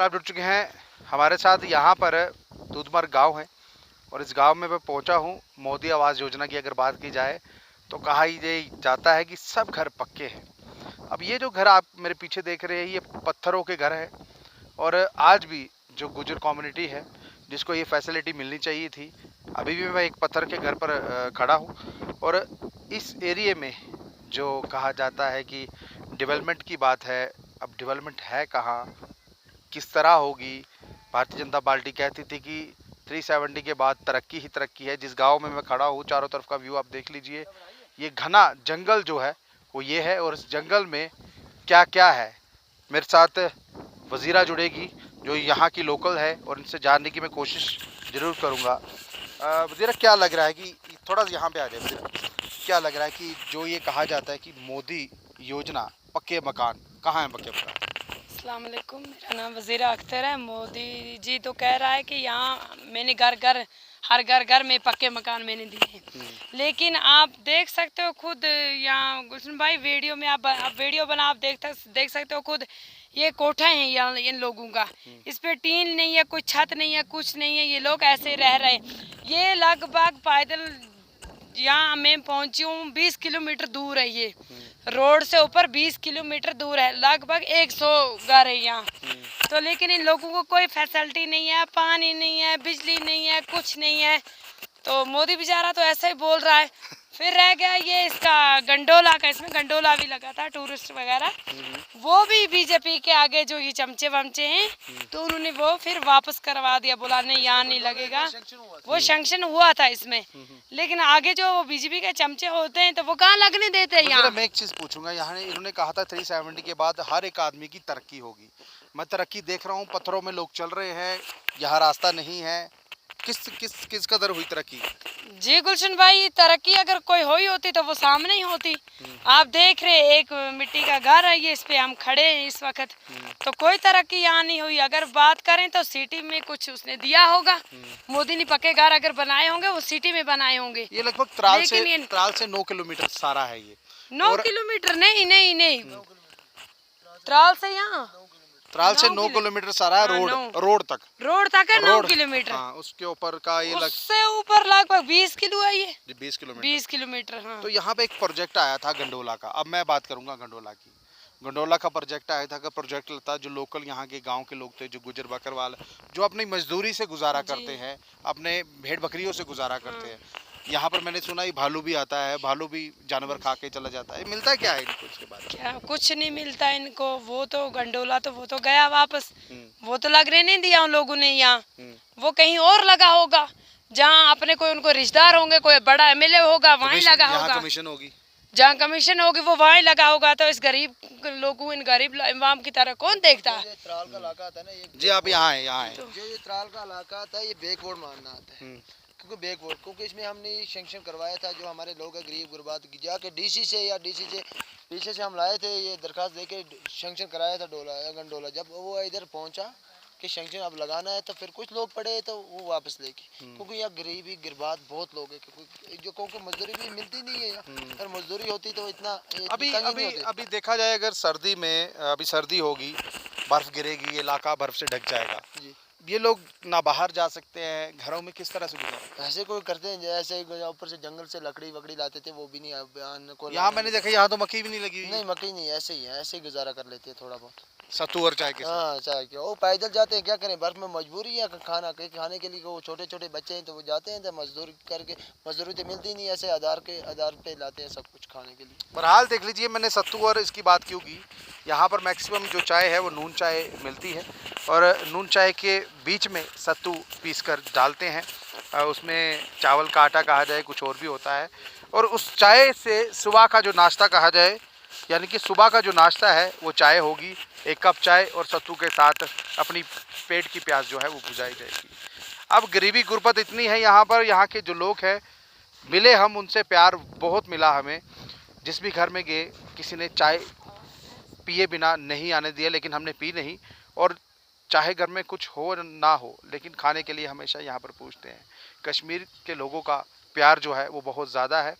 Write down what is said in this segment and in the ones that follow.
नमस्कार, आप जुड़ चुके हैं हमारे साथ। यहाँ पर दूधमर गांव है और इस गांव में मैं पहुंचा हूं। मोदी आवास योजना की अगर बात की जाए तो कहा ये जाता है कि सब घर पक्के हैं। अब ये जो घर आप मेरे पीछे देख रहे हैं ये पत्थरों के घर हैं और आज भी जो गुजर कम्युनिटी है जिसको ये फैसिलिटी मिलनी चाहिए थी, अभी भी मैं एक पत्थर के घर पर खड़ा हूँ। और इस एरिए में जो कहा जाता है कि डेवलपमेंट की बात है, अब डेवलपमेंट है कहाँ, किस तरह होगी। भारतीय जनता पार्टी कहती थी कि 370 के बाद तरक्की ही तरक्की है। जिस गांव में मैं खड़ा हूँ चारों तरफ का व्यू आप देख लीजिए, ये घना जंगल जो है वो ये है। और इस जंगल में क्या क्या है, मेरे साथ वजीरा जुड़ेगी जो यहाँ की लोकल है और इनसे जानने की मैं कोशिश ज़रूर करूँगा। वजीरा, क्या लग रहा है कि थोड़ा यहाँ पे आ जाए वजीरा, क्या लग रहा है कि जो ये कहा जाता है कि मोदी योजना पक्के मकान, कहाँ है पक्के मकान? अस्सलाम वालेकुम, मेरा नाम वज़ीरा अख्तर है। मोदी जी तो कह रहा है कि यहाँ मैंने हर घर में पक्के मकान मैंने दिए हैं। लेकिन आप देख सकते हो खुद, यहाँ गुलशन भाई वीडियो में आप वीडियो बना, आप देख सकते हो खुद, ये कोठा है यहाँ इन लोगों का। इस पे टीन नहीं है, कुछ छत नहीं है, कुछ नहीं है, ये लोग ऐसे रह रहे हैं। ये लगभग पैदल यहाँ मैं पहुँची हूँ 20 किलोमीटर दूर है। ये रोड से ऊपर 20 किलोमीटर दूर है, लगभग 100 घर है यहाँ। तो लेकिन इन लोगों को कोई फैसिलिटी नहीं है, पानी नहीं है, बिजली नहीं है, कुछ नहीं है। तो मोदी बेचारा तो ऐसा ही बोल रहा है। फिर रह गया ये इसका गंडोला का, इसमें गंडोला भी लगा था टूरिस्ट वगैरह, वो भी बीजेपी के आगे जो ये चमचे वमचे हैं तो उन्होंने वो फिर वापस करवा दिया, बोला नहीं यहाँ नहीं लगेगा। वो सैंक्शन हुआ था इसमें, लेकिन आगे जो बीजेपी के चमचे होते हैं तो वो कहाँ लगने देते हैं यहाँ। मैं एक चीज पूछूंगा, यहाँ इन्होंने कहा था 370 के बाद हर एक आदमी की तरक्की होगी। मैं तरक्की देख रहा हूँ, पत्थरों में लोग चल रहे हैं, यहाँ रास्ता नहीं है। किस कदर हुई तरक्की? जी गुलशन भाई, तरक्की अगर कोई हुई होती तो वो सामने ही होती। आप देख रहे एक मिट्टी का घर है ये, इस पे हम खड़े हैं इस वक्त, तो कोई तरक्की यहाँ नहीं हुई। अगर बात करें तो सिटी में कुछ उसने दिया होगा, मोदी ने पक्के घर अगर बनाए होंगे वो सिटी में बनाए होंगे। ये लगभग त्राल से 9 किलोमीटर सारा है ये। 9 किलोमीटर नहीं, त्राल से यहाँ त्राल से 9 किलोमीटर सारा है। रोड तक है 9 किलोमीटर। हाँ, उसके ऊपर का ये उससे ऊपर लगभग 20 किलो है ये। 20 किलोमीटर हाँ। तो यहाँ पे एक प्रोजेक्ट आया था गंडोला का। अब मैं बात करूंगा गंडोला की। गंडोला का प्रोजेक्ट आया था, का प्रोजेक्ट था जो लोकल यहाँ के गांव के लोग थे, जो गुजर बकरवाल, जो अपनी मजदूरी से गुजारा करते हैं, अपने भेड़ बकरियों से गुजारा करते हैं। यहाँ पर मैंने सुना ही भालू भी आता है, भालू भी जानवर खा के चला जाता है। मिलता है क्या है इनको इसके बाद? क्या कुछ नहीं मिलता इनको। वो तो गंडोला तो वो तो गया वापस, वो तो लगने नहीं दिया उन लोगों ने यहाँ। वो कहीं और लगा होगा जहाँ अपने कोई उनको रिश्तेदार होंगे, कोई बड़ा एमएलए होगा वहीं लगा होगा। कमीशन होगी, जहाँ कमीशन होगी वो वहीं लगा होगा। तो इस गरीब लोगों, इन गरीब इमाम की तरह कौन देखता है? त्राल का इलाका आता है ना ये। जी आप यहाँ है जो ये त्राल का इलाका आता है, ये बैकवर्ड मानना आता है, क्योंकि बैकवर्ड, क्योंकि इसमें हमने सैंक्शन करवाया था। जो हमारे लोग हैं गरीब गुरबात, जाके डीसी से पीछे से हम लाए थे, ये दरखास्त देके सैंक्शन कराया था गंडोला। जब वो इधर पहुंचा कि सैंक्शन अब लगाना है, तो फिर कुछ लोग पड़े तो वो वापस लेके, क्योंकि यहाँ गरीबी गिरबात बहुत लोग हैं, क्योंकि मजदूरी भी मिलती नहीं है यहाँ। अगर मजदूरी होती तो इतना अभी देखा जाए, अगर सर्दी में, अभी सर्दी होगी, बर्फ गिरेगी, ये इलाका बर्फ से ढक जाएगा, ये लोग ना बाहर जा सकते हैं, घरों में किस तरह से गुजारा? ऐसे कोई करते हैं जैसे ऊपर से जंगल से लकड़ी वकड़ी लाते थे, वो भी नहीं। यहाँ मैंने देखा, यहाँ तो मक्की भी नहीं लगी। नहीं, मक्की नहीं, ऐसे ही है, ऐसे ही गुजारा कर लेते हैं थोड़ा बहुत, सत्तू और चाय के साथ। हाँ, चाय के। वो पैदल जाते हैं, क्या करें, बर्फ में मजबूरी है खाने के लिए। वो छोटे छोटे बच्चे हैं तो वो जाते हैं, तो मजदूरी करके, मजदूरी तो मिलती नहीं, ऐसे आधार पे लाते हैं सब कुछ खाने के लिए। बहरहाल देख लीजिए, मैंने सत्तू और इसकी बात क्यों की। यहाँ पर मैक्सिमम जो चाय है वो नून चाय मिलती है और नून चाय के बीच में सत्तू पीस कर डालते हैं। उसमें चावल का आटा कहा जाए, कुछ और भी होता है। और उस चाय से सुबह का जो नाश्ता कहा जाए, यानी कि सुबह का जो नाश्ता है वो चाय होगी। 1 कप चाय और सत्तू के साथ अपनी पेट की प्यास जो है वो बुझाई जाएगी। अब गरीबी गुर्बत इतनी है यहाँ पर, यहाँ के जो लोग हैं, मिले हम उनसे, प्यार बहुत मिला हमें। जिस भी घर में गए किसी ने चाय पिए बिना नहीं आने दिया, लेकिन हमने पी नहीं। और चाहे घर में कुछ हो ना हो, लेकिन खाने के लिए हमेशा यहाँ पर पूछते हैं। कश्मीर के लोगों का प्यार जो है वो बहुत ज़्यादा है,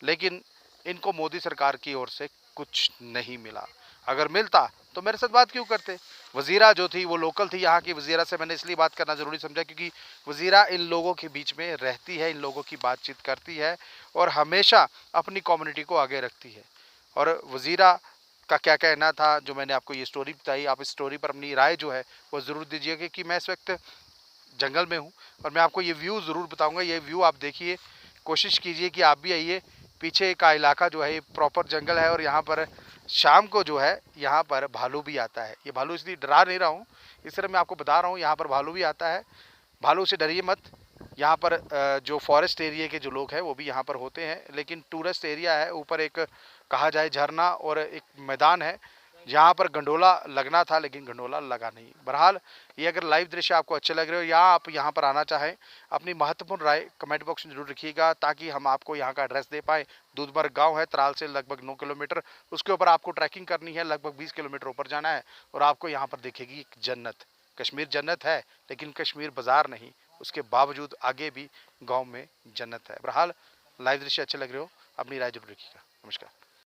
लेकिन इनको मोदी सरकार की ओर से कुछ नहीं मिला। अगर मिलता तो मेरे साथ बात क्यों करते। वज़ीरा जो थी वो लोकल थी यहाँ की। वज़ीरा से मैंने इसलिए बात करना ज़रूरी समझा क्योंकि वज़ीरा इन लोगों के बीच में रहती है, इन लोगों की बातचीत करती है और हमेशा अपनी कम्युनिटी को आगे रखती है। और वज़ीरा का क्या कहना था जो मैंने आपको ये स्टोरी बताई, आप इस स्टोरी पर अपनी राय जो है वो ज़रूर दीजिएगा कि मैं इस वक्त जंगल में हूँ और मैं आपको ये व्यू ज़रूर बताऊंगा। ये व्यू आप देखिए, कोशिश कीजिए कि आप भी आइए। पीछे का इलाका जो है ये प्रॉपर जंगल है और यहाँ पर शाम को जो है यहाँ पर भालू भी आता है। ये भालू इसलिए डरा नहीं रहा हूँ, इस तरह मैं आपको बता रहा हूँ यहाँ पर भालू भी आता है। भालू से डरिए मत। यहाँ पर जो फॉरेस्ट एरिया के जो लोग हैं वो भी यहाँ पर होते हैं, लेकिन टूरिस्ट एरिया है। ऊपर एक कहा जाए झरना और एक मैदान है जहाँ पर गंडोला लगना था लेकिन गंडोला लगा नहीं। बहरहाल ये अगर लाइव दृश्य आपको अच्छे लग रहे हो या आप यहाँ पर आना चाहें, अपनी महत्वपूर्ण राय कमेंट बॉक्स में जरूर रखिएगा ताकि हम आपको यहाँ का एड्रेस दे पाएँ। दूधमर्ग गांव है त्राल से लगभग 9 किलोमीटर, उसके ऊपर आपको ट्रैकिंग करनी है, लगभग 20 किलोमीटर ऊपर जाना है और आपको यहाँ पर दिखेगी एक जन्नत। कश्मीर जन्नत है लेकिन कश्मीर बाजार नहीं, उसके बावजूद आगे भी गाँव में जन्नत है। बहरहाल लाइव दृश्य अच्छे लग रहे हो, अपनी राय जरूर रखिएगा। नमस्कार।